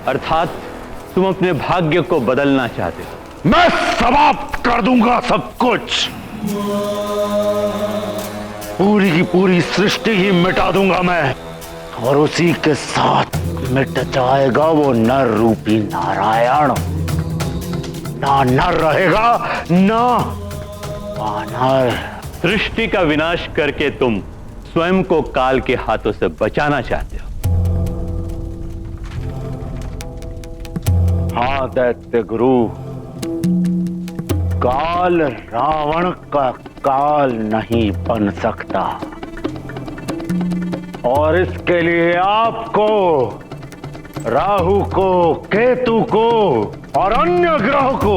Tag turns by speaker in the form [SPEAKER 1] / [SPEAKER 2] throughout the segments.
[SPEAKER 1] अर्थात तुम अपने भाग्य को बदलना चाहते हो।
[SPEAKER 2] मैं समाप्त कर दूंगा सब कुछ। पूरी की पूरी सृष्टि ही मिटा दूंगा मैं, और उसी के साथ मिट जाएगा वो नर रूपी नारायण। ना नर रहेगा ना वानर।
[SPEAKER 1] सृष्टि का विनाश करके तुम स्वयं को काल के हाथों से बचाना चाहते हो।
[SPEAKER 2] हाँ दैत्य गुरु, काल रावण का काल नहीं बन सकता, और इसके लिए आपको, राहु को, केतु को और अन्य ग्रह को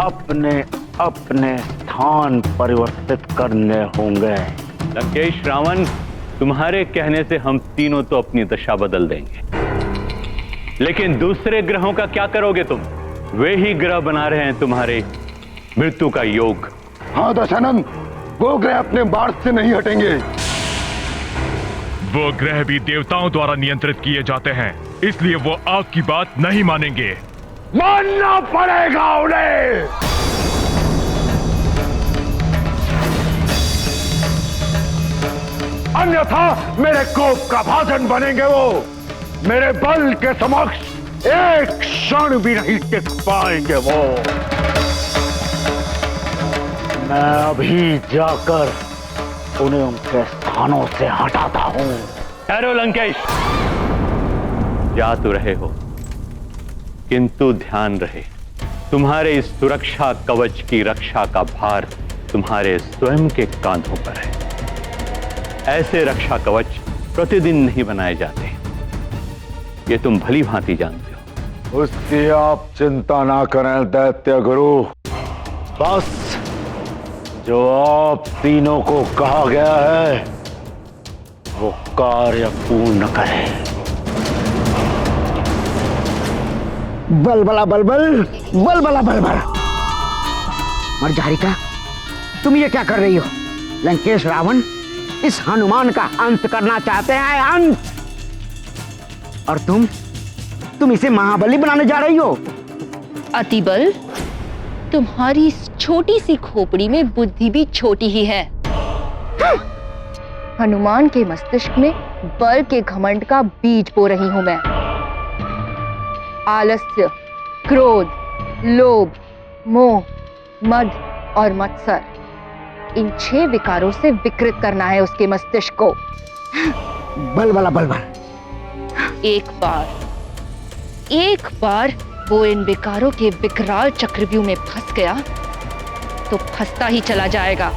[SPEAKER 2] अपने अपने स्थान परिवर्तित करने होंगे।
[SPEAKER 1] लंकेश रावण, तुम्हारे कहने से हम तीनों तो अपनी दशा बदल देंगे, लेकिन दूसरे ग्रहों का क्या करोगे तुम? वे ही ग्रह बना रहे हैं तुम्हारे मृत्यु का योग।
[SPEAKER 2] हाँ दशानंद, वो ग्रह अपने मार्ग से नहीं हटेंगे।
[SPEAKER 3] वो ग्रह भी देवताओं द्वारा नियंत्रित किए जाते हैं, इसलिए वो आपकी बात नहीं मानेंगे।
[SPEAKER 2] मानना पड़ेगा उन्हें। अन्यथा मेरे कोप का भाजन बनेंगे वो। मेरे बल के समक्ष एक क्षण भी नहीं टिक पाएंगे वो। मैं अभी जाकर उन्हें उनके स्थानों से हटाता हूं।
[SPEAKER 1] ठहरो लंकेश, जा तो रहे हो, किंतु ध्यान रहे, तुम्हारे इस सुरक्षा कवच की रक्षा का भार तुम्हारे स्वयं के कांधों पर है। ऐसे रक्षा कवच प्रतिदिन नहीं बनाए जाते, ये तुम भली भांति जानते हो।
[SPEAKER 2] उसकी आप चिंता ना करें दैत्य गुरु। बस जो आप तीनों को कहा गया है वो कार्य पूर्ण करें।
[SPEAKER 4] बलबला बलबल, बलबला बलबल। मर्जारिका, तुम ये क्या कर रही हो? लंकेश रावण इस हनुमान का अंत करना चाहते हैं, अंत। और तुम इसे महाबली बनाने जा रही हो।
[SPEAKER 5] अतिबल, तुम्हारी इस छोटी सी खोपड़ी में बुद्धि भी छोटी ही है। हनुमान के मस्तिष्क में बल के घमंड का बीज बो रही हूं मैं। आलस्य, क्रोध, लोभ, मोह, मद और मत्सर, इन 6 विकारों से विकृत करना है उसके मस्तिष्क को।
[SPEAKER 4] बलबला बलबल।
[SPEAKER 5] एक बार वो इन विकारों के विकराल चक्रव्यूह में फंस गया तो फंसता ही चला जाएगा।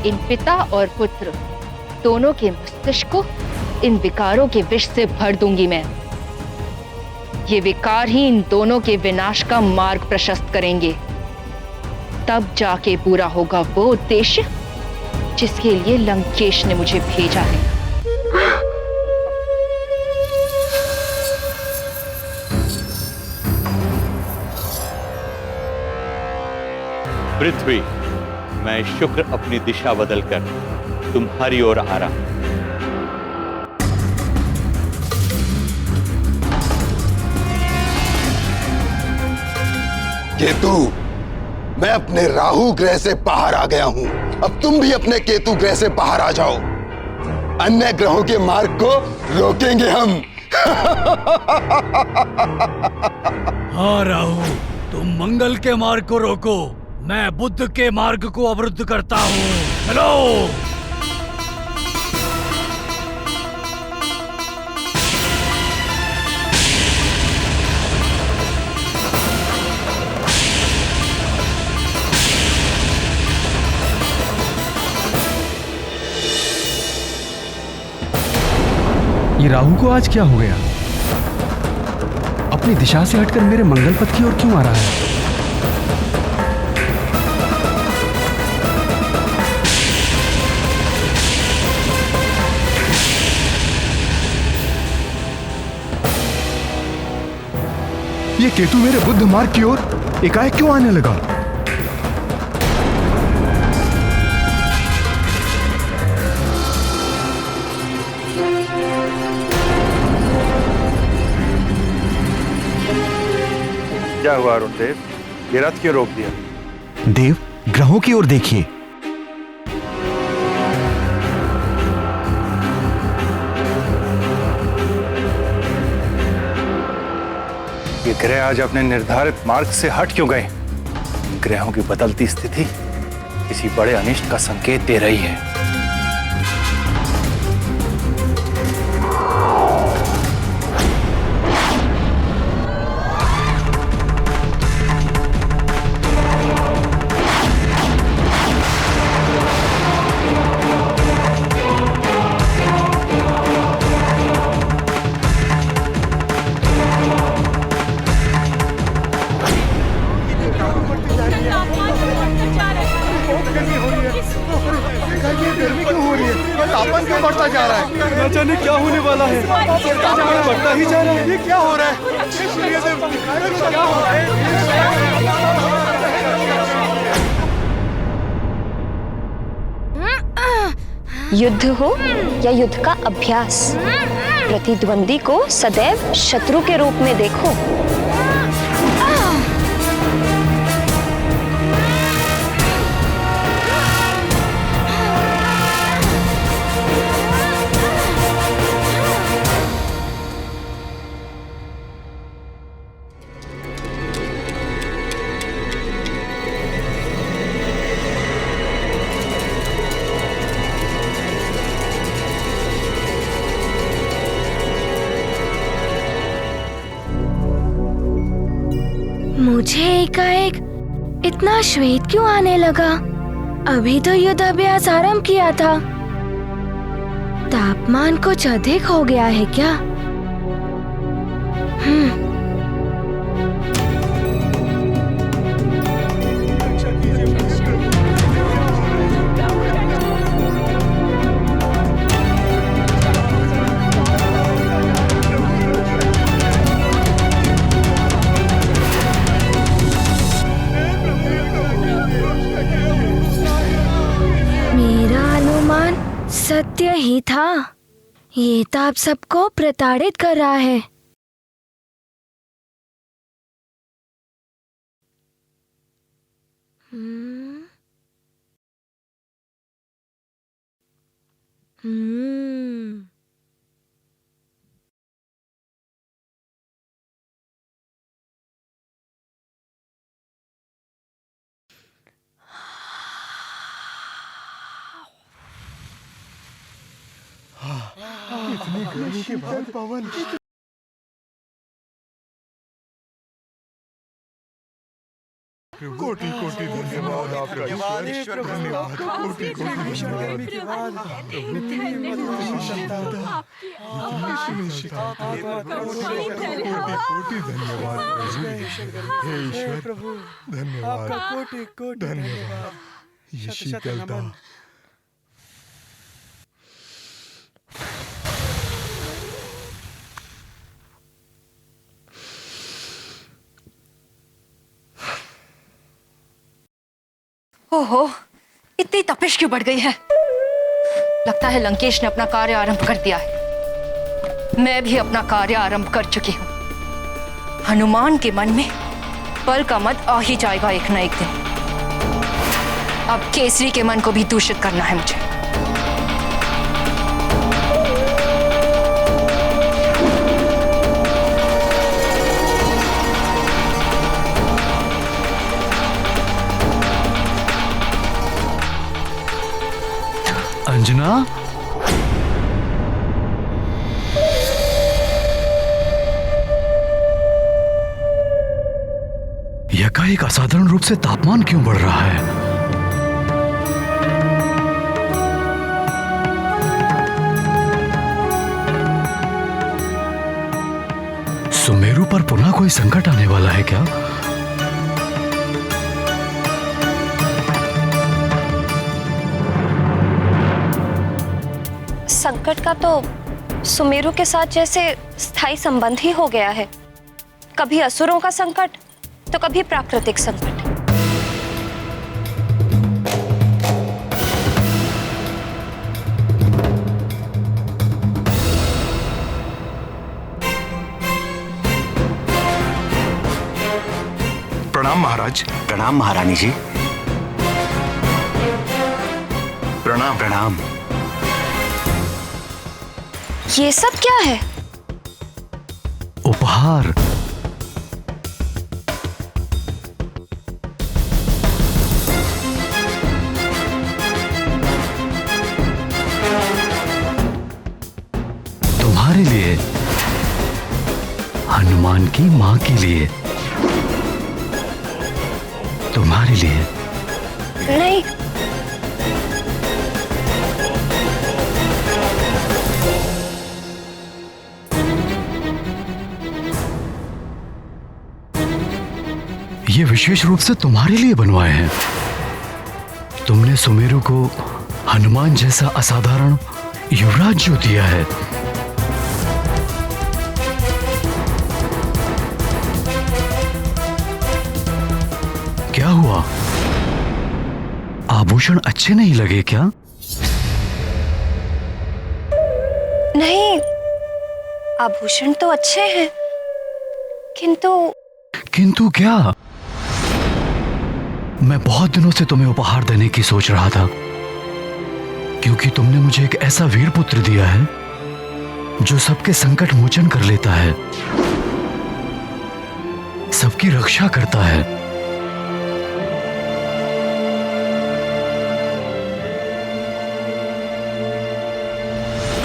[SPEAKER 5] इन पिता और पुत्र दोनों के मस्तिष्क को इन विकारों के विष से भर दूंगी मैं। ये विकार ही इन दोनों के विनाश का मार्ग प्रशस्त करेंगे। तब जाके पूरा होगा वो उद्देश्य जिसके लिए लंकेश ने मुझे भेजा है।
[SPEAKER 1] पृथ्वी, मैं शुक्र अपनी दिशा बदलकर तुम्हारी ओर आ रहा हूं।
[SPEAKER 6] केतु, मैं अपने राहु ग्रह से बाहर आ गया हूं। अब तुम भी अपने केतु ग्रह से बाहर आ जाओ। अन्य ग्रहों के मार्ग को रोकेंगे हम।
[SPEAKER 7] हाँ राहु, तुम मंगल के मार्ग को रोको, मैं बुध के मार्ग को अवरुद्ध करता हूँ। चलो।
[SPEAKER 8] ये राहु को आज क्या हो गया? अपनी दिशा से हटकर मेरे मंगल पथ की ओर क्यों आ रहा है? ये केतु मेरे बुद्ध मार्ग की ओर एकाएक क्यों आने लगा?
[SPEAKER 9] क्या हुआ अरुण देव, ये रथ क्यों रोक दिया?
[SPEAKER 8] देव, ग्रहों की ओर देखिए।
[SPEAKER 9] ये ग्रह आज अपने निर्धारित मार्ग से हट क्यों गए? ग्रहों की बदलती स्थिति किसी बड़े अनिष्ट का संकेत दे रही है।
[SPEAKER 6] तापमान क्यों बढ़ता जा रहा है? न जाने क्या होने वाला है। तापमान बढ़ता ही जा रहा है। ये क्या हो रहा है? क्या हो रहा
[SPEAKER 10] है? युद्ध हो या युद्ध का अभ्यास, प्रतिद्वंदी को सदैव शत्रु के रूप में देखो।
[SPEAKER 11] मुझे एकाएक इतना श्वेत क्यों आने लगा? अभी तो युद्ध अभ्यास आरंभ किया था। तापमान कुछ अधिक हो गया है क्या? सत्य ही था। ये तो आप सबको प्रताड़ित कर रहा है।
[SPEAKER 6] इतनी गर्मी के बाद पवन। कोटि कोटि धन्यवाद आपका ईश्वर, धन्यवाद कोटि कोटि धन्यवाद। कोटि धन्यवाद हे ईश्वर, धन्यवाद कोटि कोटि धन्यवाद। ये शीतलता।
[SPEAKER 5] ओहो, इतनी तपिश क्यों बढ़ गई है? लगता है लंकेश ने अपना कार्य आरंभ कर दिया है। मैं भी अपना कार्य आरंभ कर चुकी हूँ। हनुमान के मन में बल का मत आ ही जाएगा एक न एक दिन। अब केसरी के मन को भी दूषित करना है मुझे।
[SPEAKER 8] अंजना, एकाएक असाधारण रूप से तापमान क्यों बढ़ रहा है? सुमेरु पर पुनः कोई संकट आने वाला है क्या?
[SPEAKER 10] संकट का तो सुमेरु के साथ जैसे स्थायी संबंध ही हो गया है। कभी असुरों का संकट तो कभी प्राकृतिक संकट।
[SPEAKER 8] प्रणाम महाराज।
[SPEAKER 2] प्रणाम महारानी जी।
[SPEAKER 8] प्रणाम
[SPEAKER 2] प्रणाम।
[SPEAKER 10] ये सब क्या है?
[SPEAKER 2] उपहार। तुम्हारे लिए, हनुमान की मां के लिए, तुम्हारे लिए।
[SPEAKER 10] नहीं,
[SPEAKER 2] ये विशेष रूप से तुम्हारे लिए बनवाए हैं। तुमने सुमेरु को हनुमान जैसा असाधारण युवराज जो दिया है, क्या हुआ? आभूषण अच्छे नहीं लगे क्या?
[SPEAKER 10] नहीं, आभूषण तो अच्छे हैं,
[SPEAKER 2] किंतु क्या? मैं बहुत दिनों से तुम्हें उपहार देने की सोच रहा था, क्योंकि तुमने मुझे एक ऐसा वीर पुत्र दिया है जो सबके संकट मोचन कर लेता है, सबकी रक्षा करता है।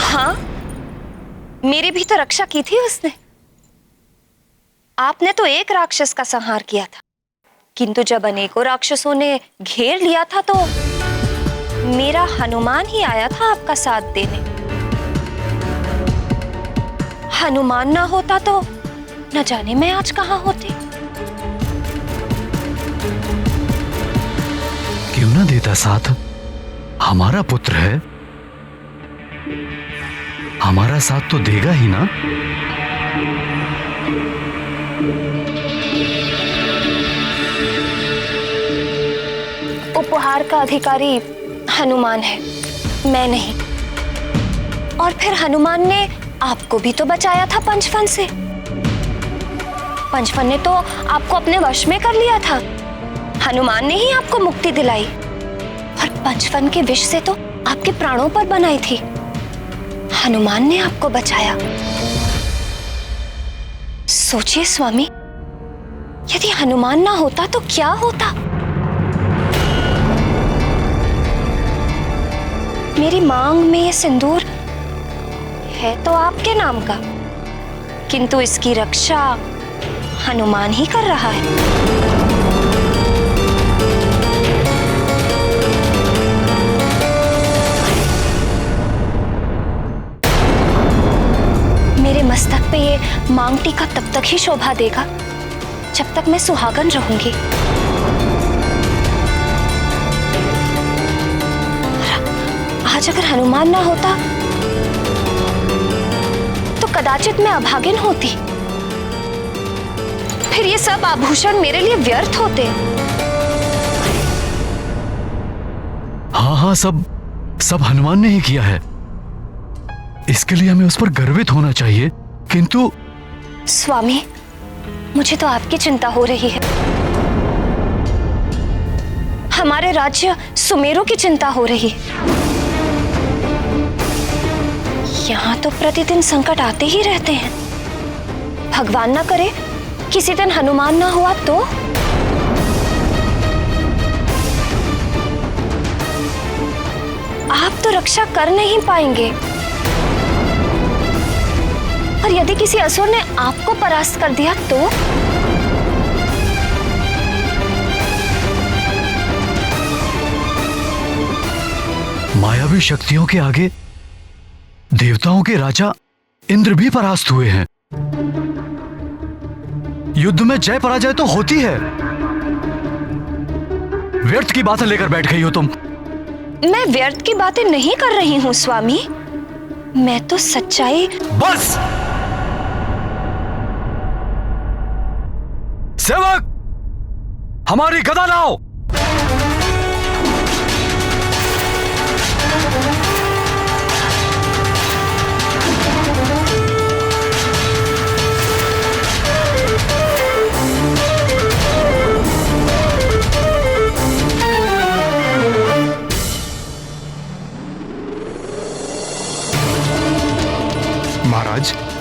[SPEAKER 10] हाँ, मेरी भी तो रक्षा की थी उसने। आपने तो एक राक्षस का संहार किया था, किंतु जब अनेकों राक्षसों ने घेर लिया था तो मेरा हनुमान ही आया था आपका साथ देने। हनुमान ना होता तो न जाने मैं आज कहां होती।
[SPEAKER 2] क्यों ना देता साथ? हमारा पुत्र है, हमारा साथ तो देगा ही ना।
[SPEAKER 10] उपहार का अधिकारी हनुमान है, मैं नहीं। और फिर हनुमान ने आपको भी तो बचाया था पंचफन से। पंचफन ने तो आपको अपने वश में कर लिया था। हनुमान ने ही आपको मुक्ति दिलाई, और पंचफन के विष से तो आपके प्राणों पर बनाई थी। हनुमान ने आपको बचाया। सोचिए स्वामी, यदि हनुमान ना होता तो क्या होता? मेरी मांग में ये सिंदूर है तो आपके नाम का, किंतु इसकी रक्षा हनुमान ही कर रहा है। मेरे मस्तक पे ये मांग टीका तब तक ही शोभा देगा जब तक मैं सुहागन रहूंगी। आज अगर हनुमान ना होता तो कदाचित मैं अभागिन होती। फिर ये सब आभूषण मेरे लिए व्यर्थ होते।
[SPEAKER 2] हाँ, सब हनुमान ने ही किया है। इसके लिए हमें उस पर गर्वित होना चाहिए, किंतु
[SPEAKER 10] स्वामी, मुझे तो आपकी चिंता हो रही है। हमारे राज्य सुमेरु की चिंता हो रही है। यहाँ तो प्रतिदिन संकट आते ही रहते हैं। भगवान ना करे किसी दिन हनुमान ना हुआ तो? आप तो रक्षा कर नहीं पाएंगे, और यदि किसी असुर ने आपको परास्त कर दिया तो?
[SPEAKER 2] मायावी शक्तियों के आगे देवताओं के राजा इंद्र भी परास्त हुए हैं। युद्ध में जय पराजय तो होती है। व्यर्थ की बातें लेकर बैठ गई हो तुम।
[SPEAKER 10] मैं व्यर्थ की बातें नहीं कर रही हूं स्वामी, मैं तो सच्चाई।
[SPEAKER 2] बस सेवक, हमारी गदा लाओ।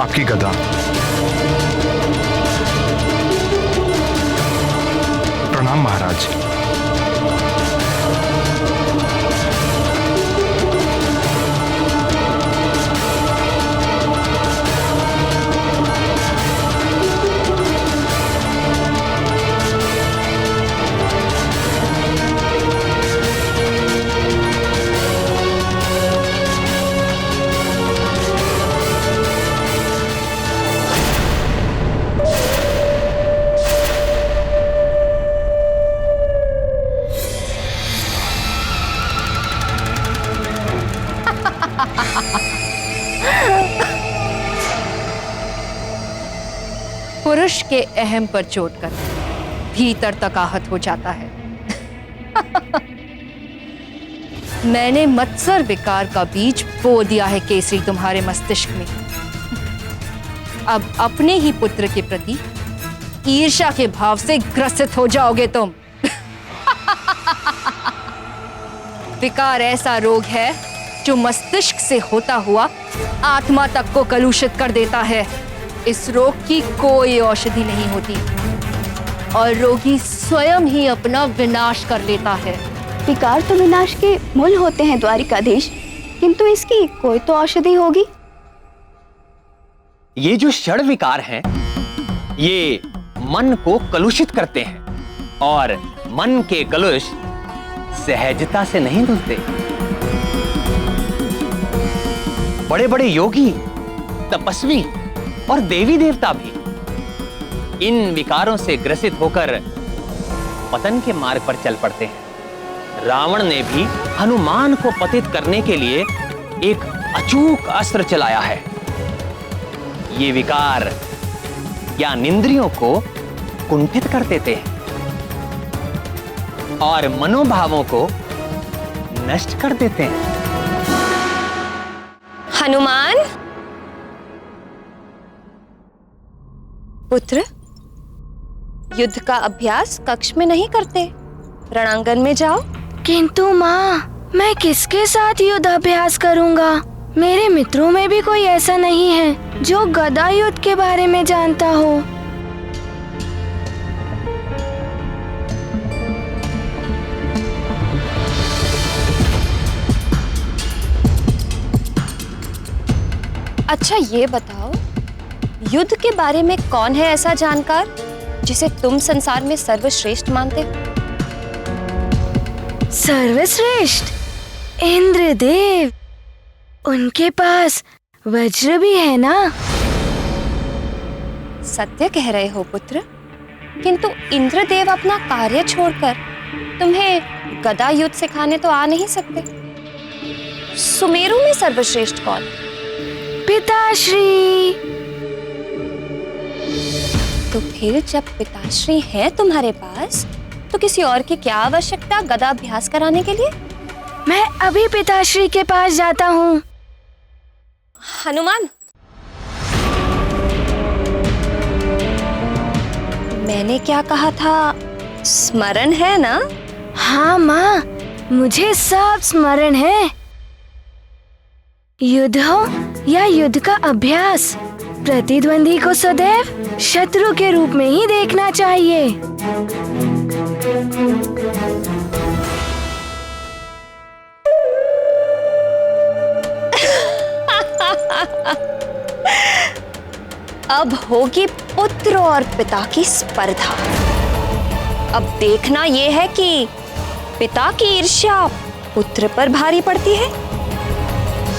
[SPEAKER 8] आपकी गदा। प्रणाम महाराज।
[SPEAKER 5] पुरुष के अहम पर चोट कर भीतर तक आहत हो जाता है। मैंने मत्सर विकार का बीज बो दिया है केसरी तुम्हारे मस्तिष्क में। अब अपने ही पुत्र के प्रति ईर्ष्या के भाव से ग्रसित हो जाओगे तुम। विकार ऐसा रोग है जो मस्तिष्क से होता हुआ आत्मा तक को कलुषित कर देता है। इस रोग की कोई औषधि नहीं होती और रोगी स्वयं ही अपना विनाश कर लेता है।
[SPEAKER 10] विकार तो विनाश के मूल होते हैं द्वारिकाधीश, किंतु इसकी कोई तो औषधि होगी।
[SPEAKER 12] ये जो षड विकार हैं, ये मन को कलुषित करते हैं और मन के कलुष सहजता से नहीं धुलते। बड़े बड़े योगी, तपस्वी और देवी देवता भी इन विकारों से ग्रसित होकर पतन के मार्ग पर चल पड़ते हैं। रावण ने भी हनुमान को पतित करने के लिए एक अचूक अस्त्र चलाया है। ये विकार ज्ञानेंद्रियों को कुंठित कर देते हैं और मनोभावों को नष्ट कर देते हैं।
[SPEAKER 10] हनुमान पुत्र, युद्ध का अभ्यास कक्ष में नहीं करते, रणांगन में जाओ।
[SPEAKER 11] किंतु माँ, मैं किसके साथ युद्ध अभ्यास करूंगा? मेरे मित्रों में भी कोई ऐसा नहीं है जो गदा युद्ध के बारे में जानता हो।
[SPEAKER 10] अच्छा ये बताओ, युद्ध के बारे में कौन है ऐसा जानकार जिसे तुम संसार में सर्वश्रेष्ठ मानते हो?
[SPEAKER 11] सर्वश्रेष्ठ? इंद्रदेव। उनके पास वज्र भी है ना?
[SPEAKER 10] सत्य कह रहे हो पुत्र, किंतु इंद्रदेव अपना कार्य छोड़कर तुम्हें गदा युद्ध सिखाने तो आ नहीं सकते। सुमेरु में सर्वश्रेष्ठ कौन?
[SPEAKER 11] पिताश्री।
[SPEAKER 10] तो फिर जब पिताश्री है तुम्हारे पास, तो किसी और की क्या आवश्यकता गदा अभ्यास कराने के लिए?
[SPEAKER 11] मैं अभी पिताश्री के पास जाता हूँ।
[SPEAKER 10] हनुमान, मैंने क्या कहा था, स्मरण है ना?
[SPEAKER 11] हाँ माँ, मुझे सब स्मरण है। युद्ध हो या युद्ध का अभ्यास, प्रतिद्वंदी को सदैव शत्रु के रूप में ही देखना चाहिए।
[SPEAKER 10] अब होगी पुत्र और पिता की स्पर्धा। अब देखना यह है कि पिता की ईर्ष्या पुत्र पर भारी पड़ती है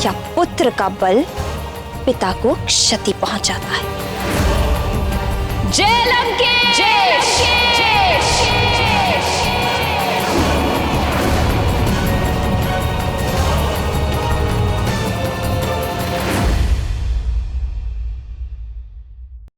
[SPEAKER 10] या पुत्र का बल पिता को क्षति पहुंचाता है। जय लंकेश! जय!